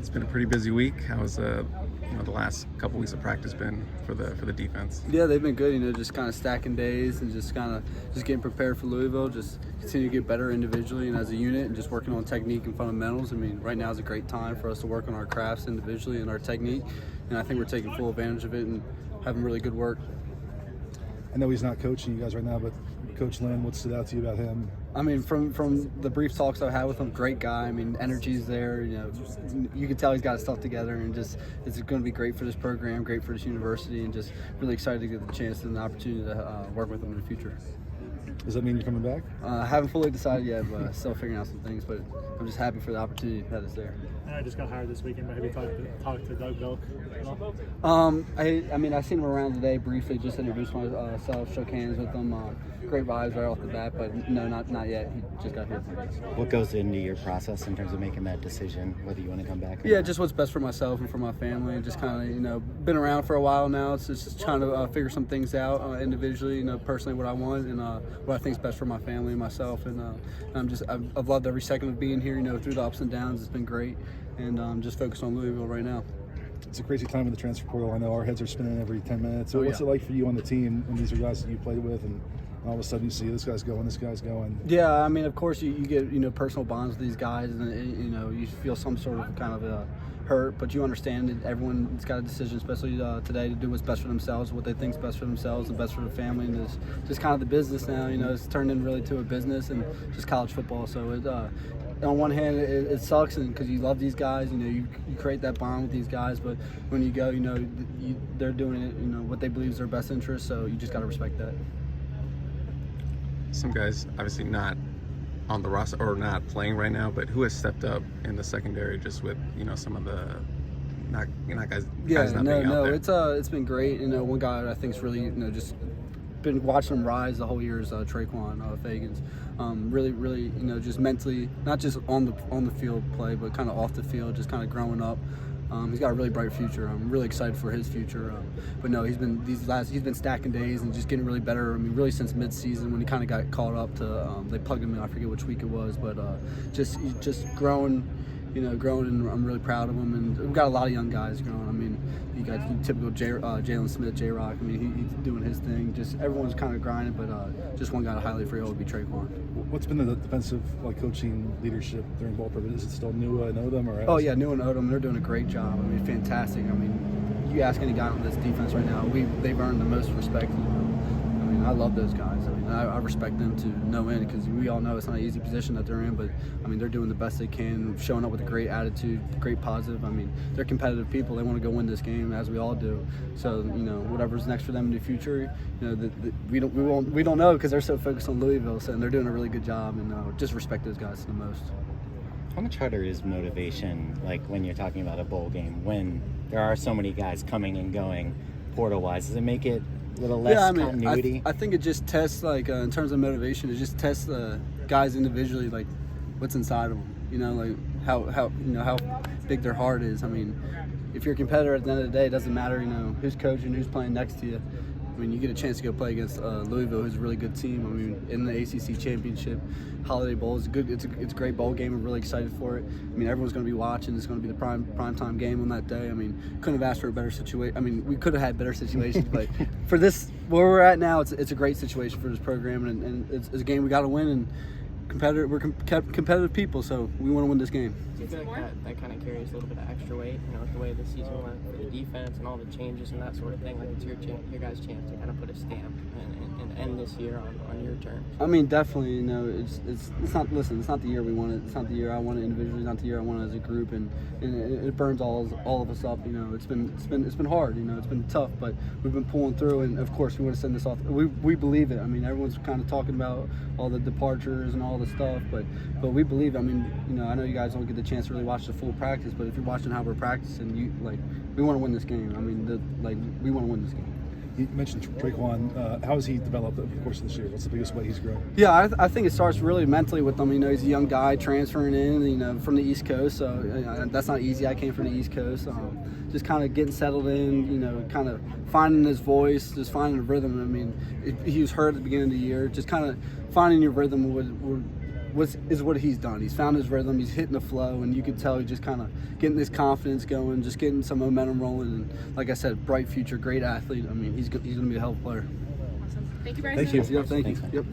It's been a pretty busy week. How's the last couple weeks of practice been for the defense? Yeah, they've been good. Just kind of stacking days and just getting prepared for Louisville. Just continue to get better individually and as a unit, and just working on technique and fundamentals. I mean, right now is a great time for us to work on our crafts individually and our technique, and I think we're taking full advantage of it and having really good work. I know he's not coaching you guys right now, but Coach Lynn, what stood out to you about him? I mean, from the brief talks I've had with him, great guy. I mean, energy's there. You can tell he's got his stuff together, and just it's going to be great for this program, great for this university, and just really excited to get the chance and the opportunity to work with him in the future. Does that mean you're coming back? I haven't fully decided yet, but still figuring out some things. But I'm just happy for the opportunity that is there. I just got hired this weekend, but have you talked to Doug Belk at all? I mean, I seen him around today briefly, just introduced myself, shook hands with him. Great vibes right off the bat, but no, not yet. He just got here. What goes into your process in terms of making that decision, whether you want to come back or Yeah, not? just what's best for myself and for my family, and just kind of, been around for a while now. It's just trying to figure some things out individually, personally what I want and what I think is best for my family and myself. And I've loved every second of being here, through the ups and downs. It's been great, and I'm just focused on Louisville right now. It's a crazy time in the transfer portal. I know our heads are spinning every 10 minutes. So what's it like for you on the team when these are guys that you played with, and all of a sudden you see this guy's going? Yeah, I mean, of course you get personal bonds with these guys, and you feel some sort of kind of hurt, but you understand that everyone's got a decision, especially today, to do what's best for themselves, what they think is best for themselves and best for the family, and it's just kind of the business now. It's turned in really to a business and just college football. So on one hand, it sucks, and because you love these guys, you create that bond with these guys. But when you go, they're doing it, what they believe is their best interest. So you just got to respect that. Some guys obviously not on the roster or not playing right now, but who has stepped up in the secondary just with some of the guys not being out there? It's been great. One guy I think's really just been watching him rise the whole year is Tre'Quan Fegans. Really, just mentally, not just on the field play, but kind of off the field, just kind of growing up. He's got a really bright future. I'm really excited for his future. But no, he's been stacking days and just getting really better. I mean, really since mid-season when he kind of got called up to, they plugged him in. I forget which week it was, but just growing. Growing, and I'm really proud of him. And we've got a lot of young guys growing. I mean, you got typical Jalen Smith, J-Rock. I mean, he's doing his thing. Just everyone's kind of grinding, but just one guy to highlight for you would be Tre'Quan. What's been the defensive coaching leadership during ball prep? Is it still Nua and Odom? Oh yeah, Nua and Odom. They're doing a great job. I mean, fantastic. I mean, you ask any guy on this defense right now, they've earned the most respect. I mean, I love those guys. I mean, I respect them to no end, because we all know it's not an easy position that they're in, but I mean, they're doing the best they can, showing up with a great attitude, great positive. I mean, they're competitive people. They want to go win this game, as we all do. So, whatever's next for them in the future, we don't know, because they're so focused on Louisville. So, and they're doing a really good job, and just respect those guys the most. How much harder is motivation, like when you're talking about a bowl game, when there are so many guys coming and going portal-wise? Does it make it a little less continuity? I think it just tests, in terms of motivation, it just tests the guys individually, like what's inside of them. Like how big their heart is. I mean, if you're a competitor at the end of the day, it doesn't matter, who's coaching, who's playing next to you. I mean, you get a chance to go play against Louisville, who's a really good team. I mean, in the ACC Championship, Holiday Bowl is good. It's a great bowl game. I'm really excited for it. I mean, everyone's going to be watching. It's going to be the prime time game on that day. I mean, couldn't have asked for a better situation. I mean, we could have had better situations, but for this, where we're at now, it's a great situation for this program, and it's a game we got to win. And we're competitive people, so we want to win this game. Do you feel like that kind of carries a little bit of extra weight, with the way the season went for the defense and all the changes and that sort of thing? Like, it's your guys' chance to kind of put a stamp and end this year on your terms. I mean, definitely. It's not. Listen, it's not the year we wanted. It's not the year I wanted individually. It's not the year I wanted as a group, and it burns all of us up. It's been hard. It's been tough, but we've been pulling through, and of course we want to send this off. We believe it. I mean, everyone's kind of talking about all the departures and all the stuff, but we believe. I mean, I know you guys don't get the chance to really watch the full practice, but if you're watching how we're practicing, we want to win this game. I mean, we want to win this game. You mentioned Tre'Quan. How has he developed over the course of this year? What's the biggest way he's grown? Yeah, I think it starts really mentally with him. He's a young guy transferring in, from the East Coast, so that's not easy. I came from the East Coast. Just kind of getting settled in, kind of finding his voice, just finding a rhythm. I mean, he was hurt at the beginning of the year. Just kind of finding your rhythm is what he's done. He's found his rhythm. He's hitting the flow, and you can tell he's just kind of getting his confidence going, just getting some momentum rolling. And like I said, bright future, great athlete. I mean, he's going to be a hell of a player. Awesome. Thank you, Bryson. Thank you. Yep, thank you. Yep.